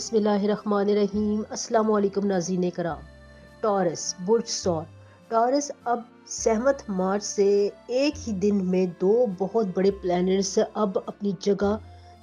بسم اللہ الرحمن الرحیم۔ السلام علیکم ناظرین کرام۔ ٹورس برج سور ٹورس اب سہمت مارچ سے ایک ہی دن میں دو بہت بڑے پلانٹس اب اپنی جگہ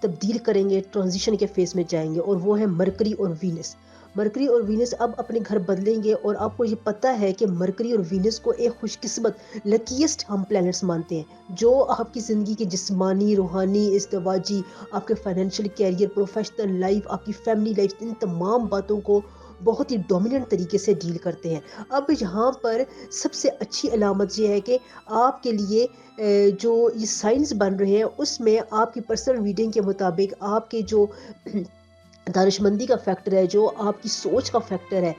تبدیل کریں گے، ٹرانزیشن کے فیز میں جائیں گے، اور وہ ہے مرکری اور وینس۔ مرکری اور وینس اب اپنے گھر بدلیں گے، اور آپ کو یہ پتہ ہے کہ مرکری اور وینس کو ایک خوش قسمت لکیسٹ ہم پلانٹس مانتے ہیں، جو آپ کی زندگی کے جسمانی، روحانی، ازدواجی، آپ کے فائنینشیل کیریئر، پروفیشنل لائف، آپ کی فیملی لائف، ان تمام باتوں کو بہت ہی ڈومیننٹ طریقے سے ڈیل کرتے ہیں۔ اب یہاں پر سب سے اچھی علامت یہ ہے کہ آپ کے لیے جو یہ سائنس بن رہے ہیں اس میں آپ کی پرسنل ریڈنگ کے مطابق آپ کے جو دانش مندی کا فیکٹر ہے، جو آپ کی سوچ کا فیکٹر ہے،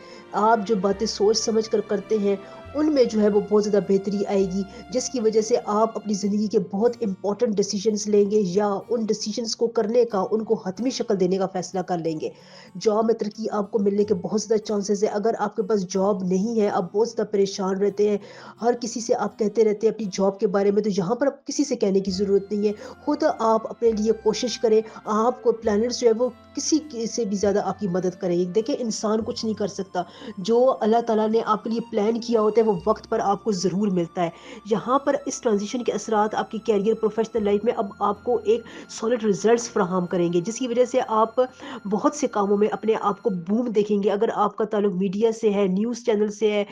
آپ جو باتیں سوچ سمجھ کر کرتے ہیں ان میں جو ہے وہ بہت زیادہ بہتری آئے گی، جس کی وجہ سے آپ اپنی زندگی کے بہت امپورٹنٹ ڈیسیجنز لیں گے، یا ان ڈیسیجنز کو کرنے کا، ان کو حتمی شکل دینے کا فیصلہ کر لیں گے۔ جاب میں ترقی آپ کو ملنے کے بہت زیادہ چانسز ہے۔ اگر آپ کے پاس جاب نہیں ہے، آپ بہت زیادہ پریشان رہتے ہیں، ہر کسی سے آپ کہتے رہتے ہیں اپنی جاب کے بارے میں، تو یہاں پر آپ کسی سے کہنے کی ضرورت نہیں ہے، خود آپ اپنے لیے کوشش کریں۔ آپ کو پلانٹس جو ہے وہ کسی سے بھی زیادہ آپ کی مدد کریں گے۔ دیکھیں، انسان کچھ نہیں کر سکتا، جو اللہ تعالیٰ نے آپ کے لیے پلان کیا ہوتا ہے وہ وقت پر آپ کو ضرور ملتا ہے۔ یہاں پر اس ٹرانزیشن کے اثرات آپ کی کیریئر، پروفیشنل لائف میں اب آپ کو ایک سالڈ ریزلٹس فراہم کریں گے، جس کی وجہ سے آپ بہت سے کاموں میں اپنے آپ کو بوم دیکھیں گے۔ اگر آپ کا تعلق میڈیا سے ہے، نیوز چینل سے ہے،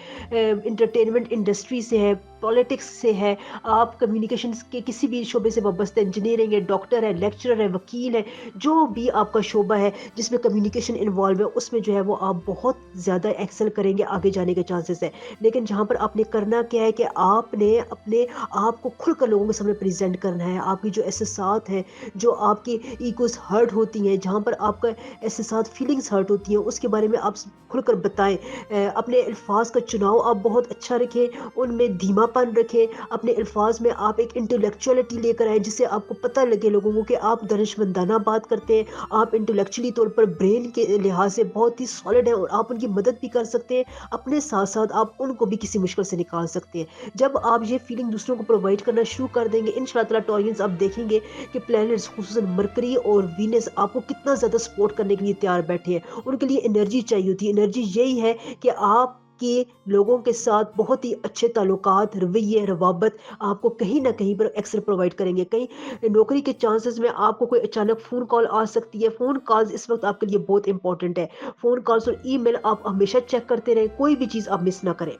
انٹرٹینمنٹ انڈسٹری سے ہے، پالیٹکس سے ہے، آپ کمیونیکیشنز کے کسی بھی شعبے سے وابستہ، انجینئرنگ ہے، ڈاکٹر ہے، لیکچرر ہے، وکیل ہے، جو بھی آپ کا شعبہ ہے جس میں کمیونیکیشن انوالو ہے، اس میں جو ہے وہ آپ بہت زیادہ ایکسل کریں گے، آگے جانے کے چانسز ہے۔ لیکن جہاں پر آپ نے کرنا کیا ہے کہ آپ نے اپنے آپ کو کھل کر لوگوں کے سامنے پریزنٹ کرنا ہے۔ آپ کی جو احساسات ہیں، جو آپ کی ایگوز ہرٹ ہوتی ہیں، جہاں پر آپ کا احساسات، فیلنگز ہرٹ ہوتی ہیں، اس کے بارے میں آپ کھل کر بتائیں۔ اپنے الفاظ کا چناؤ آپ بہت اچھا رکھیں، ان میں دھیما پن رکھیں، اپنے الفاظ میں آپ ایک انٹلیکچولیٹی لے کر آئیں، جس سے آپ کو پتہ لگے لوگوں کو کہ آپ دانشمندانہ بات کرتے ہیں، آپ انٹلیکچولی طور پر برین کے لحاظ سے بہت ہی سالڈ ہیں، اور آپ ان کی مدد بھی کر سکتے ہیں، اپنے ساتھ ساتھ آپ ان کو بھی کسی مشکل سے نکال سکتے ہیں۔ جب آپ یہ فیلنگ دوسروں کو پرووائڈ کرنا شروع کر دیں گے، انشاءاللہ تعالیٰ ٹورینز آپ دیکھیں گے کہ پلانٹس خصوصاً مرکری اور وینس آپ کو کتنا زیادہ سپورٹ کرنے کے لیے تیار بیٹھے ہیں۔ ان کے لیے انرجی چاہیے ہوتی ہے، انرجی یہی ہے کہ آپ کے لوگوں کے ساتھ بہت ہی اچھے تعلقات، رویے، روابط آپ کو کہیں نہ کہیں پر اکثر پرووائڈ کریں گے۔ کہیں نوکری کے چانسز میں آپ کو کوئی اچانک فون کال آ سکتی ہے۔ فون کالز اس وقت آپ کے لیے بہت امپورٹنٹ ہے۔ فون کالز اور ای میل آپ ہمیشہ چیک کرتے رہیں، کوئی بھی چیز آپ مس نہ کریں۔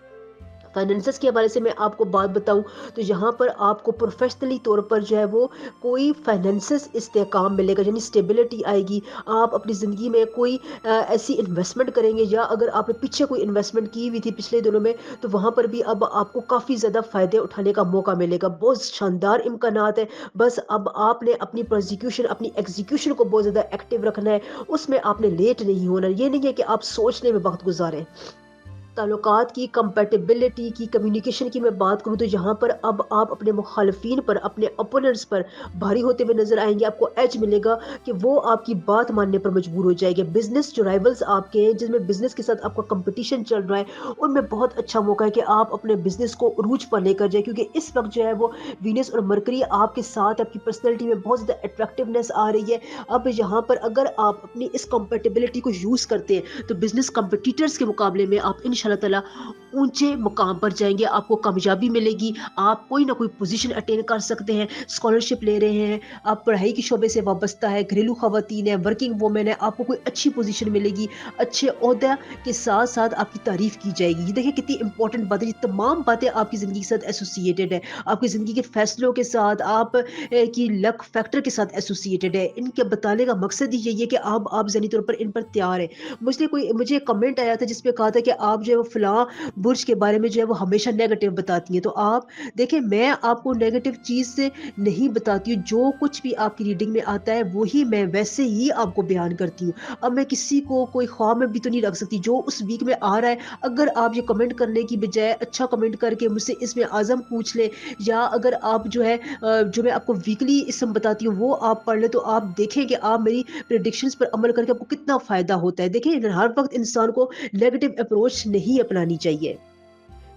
فائنینسز کے حوالے سے میں آپ کو بات بتاؤں تو یہاں پر آپ کو پروفیشنلی طور پر جو ہے وہ کوئی فائنینسز استحکام ملے گا، یعنی اسٹیبلٹی آئے گی۔ آپ اپنی زندگی میں کوئی ایسی انویسٹمنٹ کریں گے، یا اگر آپ نے پیچھے کوئی انویسٹمنٹ کی ہوئی تھی پچھلے دنوں میں، تو وہاں پر بھی اب آپ کو کافی زیادہ فائدے اٹھانے کا موقع ملے گا۔ بہت شاندار امکانات ہیں، بس اب آپ نے اپنی پروزیکیوشن، اپنی ایگزیکیوشن کو بہت زیادہ ایکٹیو رکھنا ہے، اس میں آپ نے لیٹ نہیں ہونا۔ یہ نہیں ہے کہ آپ سوچنے میں وقت گزاریں۔ تعلقات کی، کمپیٹیبلٹی کی، کمیونیکیشن کی میں بات کروں تو یہاں پر اب آپ اپنے مخالفین پر، اپنے اپوننٹس پر بھاری ہوتے ہوئے نظر آئیں گے۔ آپ کو ایج ملے گا کہ وہ آپ کی بات ماننے پر مجبور ہو جائے گے۔ بزنس جو رائیولز آپ کے ہیں، جس میں بزنس کے ساتھ آپ کا کمپٹیشن چل رہا ہے، ان میں بہت اچھا موقع ہے کہ آپ اپنے بزنس کو عروج پر لے کر جائیں، کیونکہ اس وقت جو ہے وہ وینس اور مرکری آپ کے ساتھ، آپ کی پرسنالٹی میں بہت زیادہ اٹریکٹیونیس آ رہی ہے۔ اب یہاں پر اگر آپ اپنی اس کمپیٹیبلٹی کو یوز کرتے ہیں تو بزنس کمپٹیٹرز کے مقابلے میں آپ انشاءاللہ تعالیٰ اونچے مقام پر جائیں گے، آپ کو کامیابی ملے گی، آپ کوئی نہ کوئی پوزیشن اٹین کر سکتے ہیں۔ اسکالرشپ لے رہے ہیں، آپ پڑھائی کے شعبے سے وابستہ ہے، گھریلو خواتین ہیں، ورکنگ وومن ہے، آپ کو کوئی اچھی پوزیشن ملے گی، اچھے عہدہ کے ساتھ ساتھ آپ کی تعریف کی جائے گی۔ یہ دیکھیں کتنی امپورٹنٹ باتیں، یہ تمام باتیں آپ کی زندگی کے ساتھ ایسوسیٹڈ ہے، آپ کی زندگی کے فیصلوں کے ساتھ، آپ کی لک فیکٹر کے ساتھ ایسوسیٹڈ ہے۔ ان کے بتانے کا مقصد ہی یہی ہے کہ آپ ذہنی طور پر ان پر تیار ہیں۔ مجھے کمنٹ آیا تھا جس پہ کہا تھا کہ آپ جو ہے وہ فلاں برج کے بارے میں جو ہے وہ ہمیشہ نیگیٹو بتاتی ہیں، تو آپ دیکھیں میں آپ کو نیگیٹو چیز سے نہیں بتاتی ہوں، جو کچھ بھی آپ کی ریڈنگ میں آتا ہے وہی میں ویسے ہی آپ کو بیان کرتی ہوں۔ اب میں کسی کو کوئی خواب میں بھی تو نہیں رکھ سکتی، جو اس ویک میں آ رہا ہے اگر آپ یہ کمنٹ کرنے کی بجائے اچھا کمنٹ کر کے مجھ سے اس میں اعظم پوچھ لیں، یا اگر آپ جو ہے جو میں آپ کو ویکلی اسم بتاتی ہوں وہ آپ پڑھ لیں، تو آپ دیکھیں کہ آپ میری پریڈکشنز پر عمل کر کے آپ کو کتنا فائدہ ہوتا ہے۔ دیکھیں ہر وقت انسان کو نیگیٹو اپروچ نہیں اپنانی چاہیے۔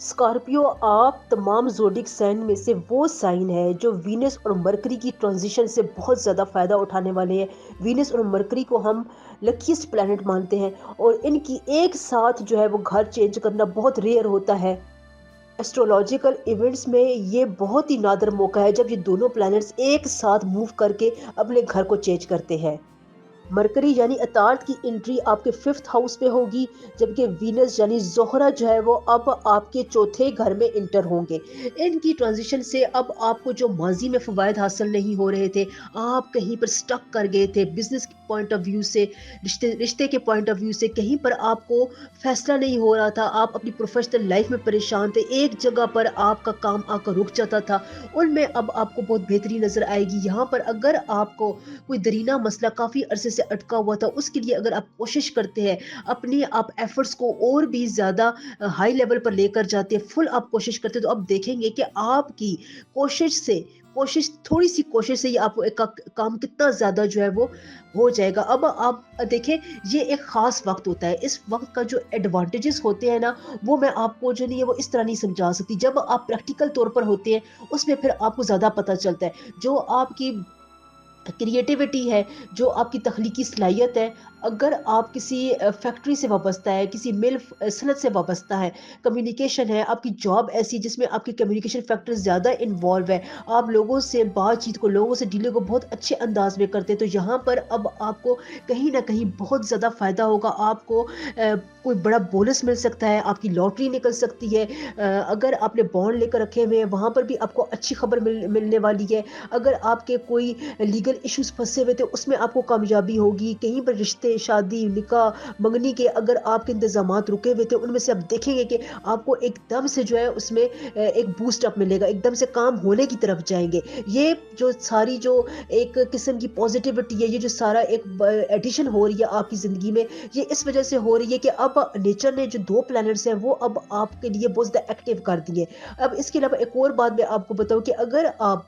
اسکارپیو آپ تمام زوڈک سائن میں سے وہ سائن ہے جو وینس اور مرکری کی ٹرانزیشن سے بہت زیادہ فائدہ اٹھانے والے ہیں۔ وینس اور مرکری کو ہم لکیسٹ پلانٹ مانتے ہیں اور ان کی ایک ساتھ جو ہے وہ گھر چینج کرنا بہت ریئر ہوتا ہے۔ ایسٹرولوجیکل ایونٹس میں یہ بہت ہی نادر موقع ہے جب یہ دونوں پلانٹس ایک ساتھ موو کر کے اپنے گھر کو چینج کرتے ہیں۔ مرکری یعنی اطاعت کی انٹری آپ کے 5th ہاؤس پہ ہوگی، جبکہ وینس یعنی زہرہ جو ہے وہ اب آپ کے 4تھے گھر میں انٹر ہوں گے۔ ان کی ٹرانزیشن سے اب آپ کو جو ماضی میں فوائد حاصل نہیں ہو رہے تھے، آپ کہیں پر سٹک کر گئے تھے بزنس کے پوائنٹ آف ویو سے، رشتے کے پوائنٹ آف ویو سے کہیں پر آپ کو فیصلہ نہیں ہو رہا تھا، آپ اپنی پروفیشنل لائف میں پریشان تھے، ایک جگہ پر آپ کا کام آ کر رک جاتا تھا، ان میں اب آپ کو بہت بہتری نظر آئے گی۔ یہاں پر اگر آپ کو کوئی درینہ مسئلہ کافی عرصے سے اٹکا ہوا تھا، اس کے لیے اگر آپ کوشش کرتے ہیں، اپنی آپ ایفرٹس کو اور بھی زیادہ ہائی لیول پر لے کر جاتے ہیں، فل آپ کوشش کرتے ہیں، تو آپ دیکھیں گے کہ آپ کی تھوڑی سی کوشش سے یہ آپ کو ایک کام کتنا زیادہ جو ہے وہ ہو جائے گا۔ اب آپ دیکھیں، یہ ایک خاص وقت ہوتا ہے، اس وقت کا جو ایڈوانٹیجز ہوتے ہیں نا، وہ میں آپ کو جو نہیں ہے وہ اس طرح نہیں سمجھا سکتی۔ جب آپ پریکٹیکل طور پر ہوتے ہیں، اس میں پھر آپ کو زیادہ پتہ چلتا ہے، جو آپ کی کریٹیوٹی ہے، جو آپ کی تخلیقی صلاحیت ہے، اگر آپ کسی فیکٹری سے وابستہ ہے، کسی مل صنعت سے وابستہ ہے، کمیونیکیشن ہے، آپ کی جاب ایسی جس میں آپ کی کمیونیکیشن فیکٹر زیادہ انوالو ہے، آپ لوگوں سے بات چیت کو، لوگوں سے ڈیلنگ کو بہت اچھے انداز میں کرتے ہیں، تو یہاں پر اب آپ کو کہیں نہ کہیں بہت زیادہ فائدہ ہوگا۔ آپ کو کوئی بڑا بونس مل سکتا ہے، آپ کی لاٹری نکل سکتی ہے، اگر آپ نے بانڈ لے کر رکھے ہوئے ہیں وہاں پر بھی آپ کو اچھی خبر ملنے والی ہے، اگر آپ کے کوئی لیگل ایشوز پھنسے ہوئے تھے اس میں آپ کو کامیابی ہوگی، کہیں پر رشتے، شادی، نکاح، منگنی کے اگر آپ کے انتظامات رکے ہوئے تھے، ان میں سے آپ دیکھیں گے کہ آپ کو ایک دم سے جو ہے اس میں ایک بوسٹ اپ ملے گا، ایک دم سے کام ہونے کی طرف جائیں گے۔ یہ جو ساری جو ایک قسم کی پازیٹیوٹی ہے، یہ جو سارا ایک ایڈیشن ہو رہی ہے آپ کی زندگی میں، یہ اس وجہ سے ہو رہی ہے کہ اب نیچر نے جو 2 پلانٹس ہیں وہ اب آپ کے لیے بہت زیادہ ایکٹیو کر دیے۔ اب اس کے علاوہ ایک اور بات میں آپ کو بتاؤں کہ اگر آپ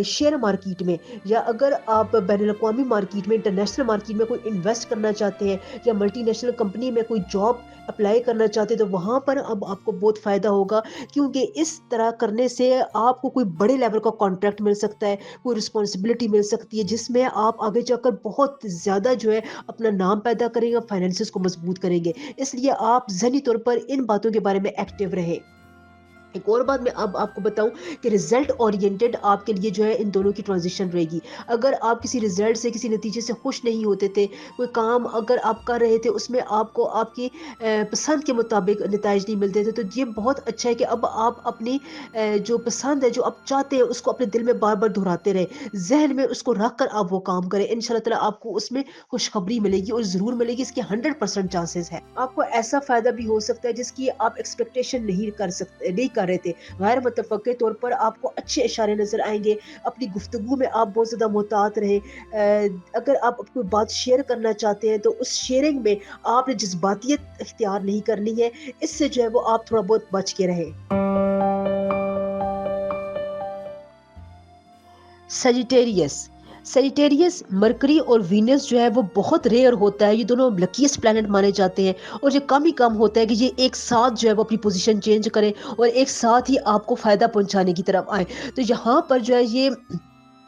شیئر مارکیٹ میں یا اگر آپ بین الاقوامی مارکیٹ میں، انٹرنیشنل مارکیٹ میں کوئی انویسٹ کرنا چاہتے ہیں یا ملٹی نیشنل کمپنی میں کوئی جاب اپلائی کرنا چاہتے ہیں، تو وہاں پر اب آپ کو بہت فائدہ ہوگا، کیونکہ اس طرح کرنے سے آپ کو کوئی بڑے لیول کا کانٹریکٹ مل سکتا ہے، کوئی رسپانسبلٹی مل سکتی ہے، جس میں آپ آگے جا کر بہت زیادہ جو ہے اپنا نام پیدا کریں گے، فائنینسز کو مضبوط کریں گے۔ اس لیے آپ ذہنی طور پر ان باتوں کے بارے میں ایکٹیو رہیں۔ ایک اور بات میں اب آپ کو بتاؤں کہ رزلٹ اورینٹڈ آپ کے لیے جو ہے ان دونوں کی ٹرانزیشن رہے گی۔ اگر آپ کسی رزلٹ سے، کسی نتیجے سے خوش نہیں ہوتے تھے، کوئی کام اگر آپ کر رہے تھے اس میں آپ کو آپ کی پسند کے مطابق نتائج نہیں ملتے تھے، تو یہ بہت اچھا ہے کہ اب آپ اپنی جو پسند ہے، جو آپ چاہتے ہیں، اس کو اپنے دل میں بار بار دہراتے رہے، ذہن میں اس کو رکھ کر آپ وہ کام کریں، انشاءاللہ تعالیٰ آپ کو اس میں خوشخبری ملے گی، اور ضرور ملے گی، اس کے 100% چانسز ہے۔ آپ کو ایسا فائدہ بھی ہو سکتا ہے جس کی آپ ایکسپیکٹیشن نہیں کر رہے تھے، غیر متوقع طور پر آپ کو اچھے اشارے نظر آئیں گے۔ اپنی گفتگو میں آپ بہت زیادہ محتاط رہیں۔ اگر آپ کوئی بات شیئر کرنا چاہتے ہیں تو اس شیئرنگ میں آپ نے جذباتیت اختیار نہیں کرنی ہے، اس سے جو ہے وہ آپ تھوڑا بہت بچ کے رہیں۔ سیجیٹیریس مرکری اور وینس جو ہے وہ بہت ریئر ہوتا ہے، یہ دونوں لکیسٹ پلانٹ مانے جاتے ہیں، اور یہ کم ہی کم ہوتا ہے کہ یہ ایک ساتھ جو ہے وہ اپنی پوزیشن چینج کریں اور ایک ساتھ ہی آپ کو فائدہ پہنچانے کی طرف آئیں۔ تو یہاں پر جو ہے یہ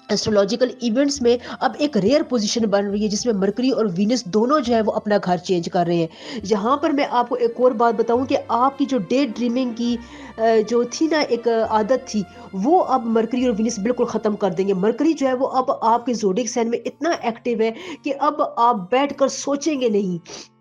ایسٹرولوجیکل ایونٹس میں اب ایک ریئر پوزیشن بن رہی ہے جس میں مرکری اور وینس دونوں جو ہے وہ اپنا گھر چینج کر رہے ہیں۔ یہاں پر میں آپ کو ایک اور بات بتاؤں کہ آپ کی جو ڈے ڈریمنگ کی جو تھی نا ایک عادت تھی، وہ اب مرکری اور وینس بالکل ختم کر دیں گے۔ مرکری جو ہے وہ اب آپ کے زوڈک سائن میں اتنا ایکٹیو ہے کہ اب آپ بیٹھ کر سوچیں گے نہیں،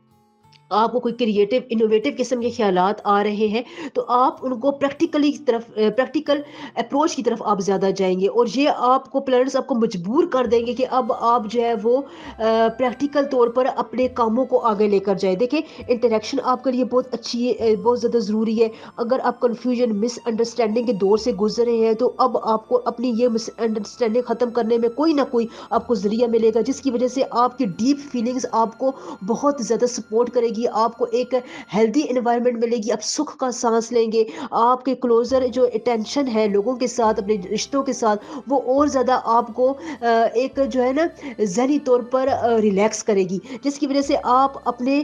آپ کو کوئی کریٹو انوویٹو قسم کے خیالات آ رہے ہیں تو آپ ان کو پریکٹیکل اپروچ کی طرف آپ زیادہ جائیں گے، اور یہ آپ کو پلانٹس آپ کو مجبور کر دیں گے کہ اب آپ جو ہے وہ پریکٹیکل طور پر اپنے کاموں کو آگے لے کر جائیں۔ دیکھیں، انٹریکشن آپ کے لیے بہت اچھی ہے، بہت زیادہ ضروری ہے۔ اگر آپ کنفیوژن، مس انڈرسٹینڈنگ کے دور سے گزر رہے ہیں تو اب آپ کو اپنی یہ مس انڈرسٹینڈنگ ختم کرنے میں کوئی نہ کوئی آپ کو ذریعہ ملے گا، جس کی وجہ سے آپ کی ڈیپ فیلنگز آپ کو بہت زیادہ سپورٹ کرے گی, آپ کو ایک ہیلدی انوائرمنٹ ملے گی, آپ سکھ کا سانس لیں گے, آپ کے کلوزر جو اٹینشن ہے لوگوں کے ساتھ, اپنے رشتوں کے ساتھ, وہ اور زیادہ آپ کو ایک جو ہے نا ذہنی طور پر ریلیکس کرے گی, جس کی وجہ سے آپ اپنے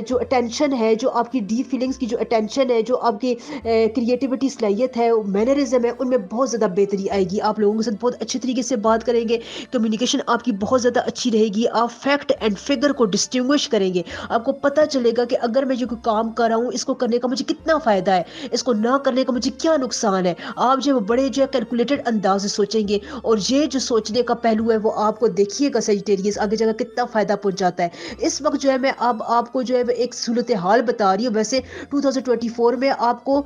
جو اٹینشن ہے, جو آپ کی ڈیپ فیلنگس کی جو اٹینشن ہے, جو آپ کی کریٹیوٹی صلاحیت ہے, مینرزم ہے, ان میں بہت زیادہ بہتری آئے گی. آپ لوگوں کے ساتھ بہت اچھی طریقے سے بات کریں گے, کمیونیکیشن آپ کی بہت زیادہ اچھی رہے گی, آپ فیکٹ اینڈ فگر کو ڈسٹنگوش کریں گے, آپ کو پتہ چلے گا کہ اگر میں جو کام کر رہا ہوں اس کو کرنے کا مجھے کتنا فائدہ ہے, اس کو نہ کرنے کا مجھے کیا نقصان ہے. آپ جو بڑے جو ہے کیلکولیٹڈ انداز سے سوچیں گے, اور یہ جو سوچنے کا پہلو ہے وہ آپ کو دیکھیے گا سیجیٹیریس آگے جا کر کتنا فائدہ پہنچاتا ہے. اس وقت جو ہے میں اب آپ کو جو ہے ایک صورتحال بتا رہی ہوں. ویسے 2024 میں آپ کو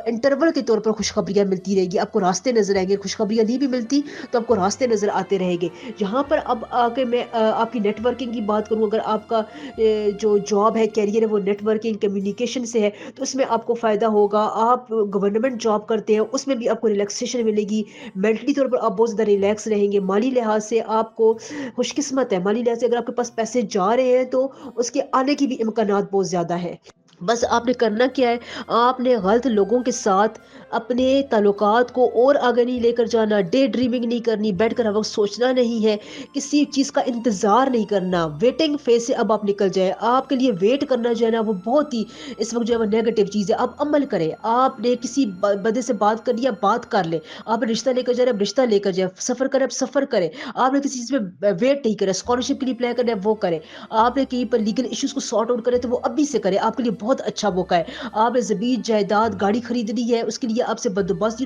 انٹرول کے طور پر خوشخبریاں ملتی رہے گی, آپ کو راستے نظر آئیں گے. خوشخبریاں نہیں بھی ملتی تو آپ کو راستے نظر آتے رہیں گے. یہاں پر اب آ کے میں آپ کی نیٹ ورکنگ کی بات کروں, اگر آپ کا جو جاب ہے, کیریئر ہے, وہ نیٹ ورکنگ کمیونیکیشن سے ہے, تو اس میں آپ کو فائدہ ہوگا. آپ گورنمنٹ جاب کرتے ہیں, اس میں بھی آپ کو ریلیکسیشن ملے گی, مینٹلی طور پر آپ بہت زیادہ ریلیکس رہیں گے. مالی لحاظ سے آپ کو خوش قسمت ہے, مالی لحاظ سے اگر آپ کے پاس پیسے جا رہے ہیں تو اس کے آنے کی بھی امکانات بہت زیادہ ہے. بس آپ نے کرنا کیا ہے, آپ نے غلط لوگوں کے ساتھ اپنے تعلقات کو اور آگے نہیں لے کر جانا, ڈے ڈریمنگ نہیں کرنی, بیٹھ کر ہر وقت سوچنا نہیں ہے, کسی چیز کا انتظار نہیں کرنا. ویٹنگ فیز سے اب آپ نکل جائے. آپ کے لیے ویٹ کرنا جو ہے نا وہ بہت ہی اس وقت جو ہے وہ نیگیٹو چیز ہے. آپ عمل کریں. آپ نے کسی بندے سے بات کرنی ہے, بات کر لیں. آپ نے رشتہ لے کر جا رہے ہیں, رشتہ لے کر جائیں. سفر کریں, آپ سفر کریں. آپ نے کسی چیز میں ویٹ نہیں کریں, اسکالرشپ کے لیے اپلائی کرنا ہے وہ کریں. آپ نے کہیں پر لیگل ایشوز کو سارٹ آؤٹ کرے تو وہ ابھی سے کریں, آپ کے لیے بہت اچھا موقع ہے. آپ نے زمین جائیداد گاڑی خریدنی ہے, اس کے لیے آپ سے بندوبست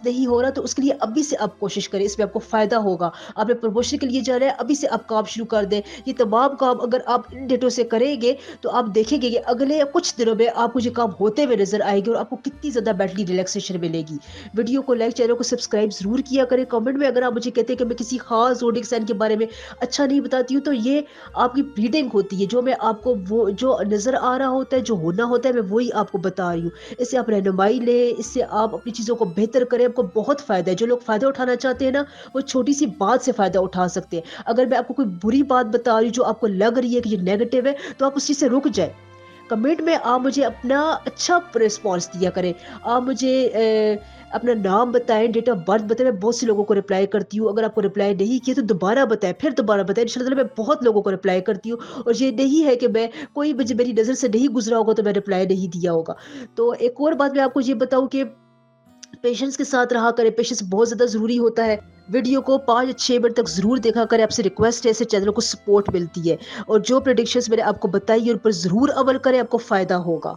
نہیں ہو رہا, تو اس کے لیے ابھی سے آپ کوشش کریں, اس میں آپ کو فائدہ ہوگا. آپ نے پروموشن کے لیے جا رہے ہیں, ابھی سے آپ کام شروع کر دیں. یہ تمام کام اگر آپ ان ڈیٹوں سے کریں گے تو آپ دیکھیں گے کہ اگلے کچھ دنوں میں آپ کو یہ کام ہوتے ہوئے نظر آئے گی, اور آپ کو کتنی زیادہ بیٹری ریلیکسیشن ملے گی. ویڈیو کو لائک, چینل کو سبسکرائب ضرور کیا کریں. کمنٹ میں اگر آپ مجھے کہتے ہیں کہ میں کسی خاص زوڈک سائن کے بارے میں اچھا نہیں بتاتی ہوں, تو یہ آپ کی ریڈنگ ہوتی ہے, جو میں آپ کو وہ جو نظر آ رہا ہوتا ہے, جو ہونا ہوتا ہے, میں وہی آپ کو بتا رہی ہوں. اس سے آپ رہنمائی لیں, اس سے آپ اپنی چیزوں کو بہتر کریں, آپ کو بہت فائدہ ہے. جو لوگ فائدہ اٹھانا چاہتے ہیں نا, وہ چھوٹی سی بات سے فائدہ اٹھا سکتے ہیں. اگر میں آپ کو کوئی بری بات بتا رہی ہوں جو آپ کو لگ رہی ہے کہ یہ نیگیٹو ہے, تو آپ اس چیز سے رک جائیں. کمنٹ میں آپ مجھے اپنا اچھا رسپانس دیا کریں. آپ مجھے اپنا نام بتائیں, ڈیٹ آف برتھ بتائیں. میں بہت سے لوگوں کو رپلائی کرتی ہوں. اگر آپ کو رپلائی نہیں کیا تو دوبارہ بتائیں, پھر دوبارہ بتائیں. ان شاء اللہ میں بہت لوگوں کو رپلائی کرتی ہوں, اور یہ نہیں ہے کہ میں کوئی مجھے میری نظر سے نہیں گزرا ہوگا تو میں رپلائی نہیں دیا ہوگا. تو ایک اور بات میں آپ کو یہ بتاؤں کہ پیشنس کے ساتھ رہا کرے. پیشنس بہت زیادہ ضروری ہوتا ہے. ویڈیو کو 5-6 منٹ تک ضرور دیکھا کرے. آپ سے ریکویسٹ ہے, ایسے چینل کو سپورٹ ملتی ہے, اور جو پریڈکشنز میں نے آپ کو بتائی ان پر ضرور عمل کریں, آپ کو فائدہ ہوگا.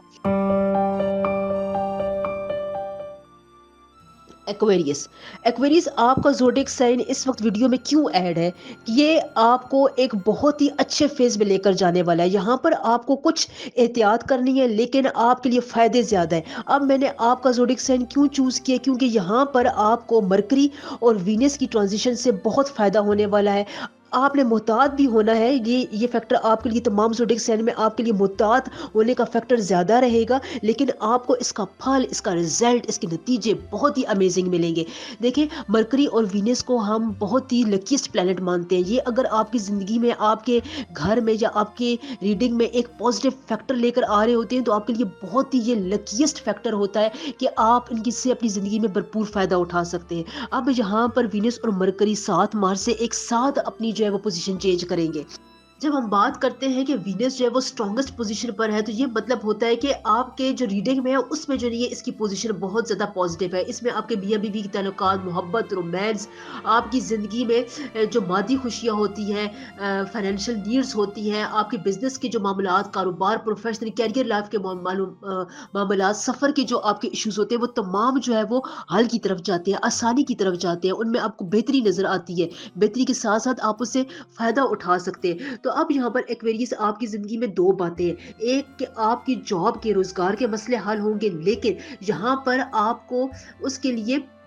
ایکویریس آپ کا زوڈک سائن اس وقت ویڈیو میں کیوں ایڈ ہے, یہ آپ کو ایک بہت ہی اچھے فیز میں لے کر جانے والا ہے. یہاں پر آپ کو کچھ احتیاط کرنی ہے, لیکن آپ کے لیے فائدے زیادہ ہیں. اب میں نے آپ کا زوڈک سائن کیوں چوز کیا, کیونکہ یہاں پر آپ کو مرکری اور وینس کی ٹرانزیشن سے بہت فائدہ ہونے والا ہے. آپ نے محتاط بھی ہونا ہے. یہ فیکٹر آپ کے لیے, تمام زوڈک سائن میں آپ کے لیے محتاط ہونے کا فیکٹر زیادہ رہے گا, لیکن آپ کو اس کا پھل, اس کا رزلٹ, اس کے نتیجے بہت ہی امیزنگ ملیں گے. دیکھیں, مرکری اور وینس کو ہم بہت ہی لکیسٹ پلانٹ مانتے ہیں. یہ اگر آپ کی زندگی میں, آپ کے گھر میں, یا آپ کے ریڈنگ میں ایک پازیٹیو فیکٹر لے کر آ رہے ہوتے ہیں, تو آپ کے لیے بہت ہی یہ لکیسٹ فیکٹر ہوتا ہے کہ آپ ان کی سے اپنی زندگی میں بھرپور فائدہ اٹھا سکتے ہیں. اب یہاں پر وینس اور مرکری 7 مارچ سے ایک ساتھ اپنی جو ہے وہ پوزیشن چینج کریں گے. جب ہم بات کرتے ہیں کہ وینس جو ہے وہ اسٹرانگسٹ پوزیشن پر ہے, تو یہ مطلب ہوتا ہے کہ آپ کے جو ریڈنگ میں ہے اس میں جو نہیں ہے, اس کی پوزیشن بہت زیادہ پازیٹیو ہے. اس میں آپ کے میاں بیوی کے تعلقات, محبت, رومانس, آپ کی زندگی میں جو مادی خوشیاں ہوتی ہیں, فائنینشیل نیڈز ہوتی ہیں, آپ کے بزنس کے جو معاملات, کاروبار, پروفیشنل کیریئر لائف کے معاملات, سفر کے جو آپ کے ایشوز ہوتے ہیں, وہ تمام جو ہے وہ حل کی طرف جاتے ہیں, آسانی کی طرف جاتے ہیں. ان میں آپ کو بہتری نظر آتی ہے. بہتری کے ساتھ ساتھ آپ اس سے فائدہ اٹھا سکتے ہیں. تو اب یہاں پر ایکویریس آپ کی زندگی میں 2 باتیں ہیں. ایک کہ آپ کی جاب کے, روزگار کے مسئلے حل ہوں گے, لیکن یہاں پر آپ کو اس کے لیے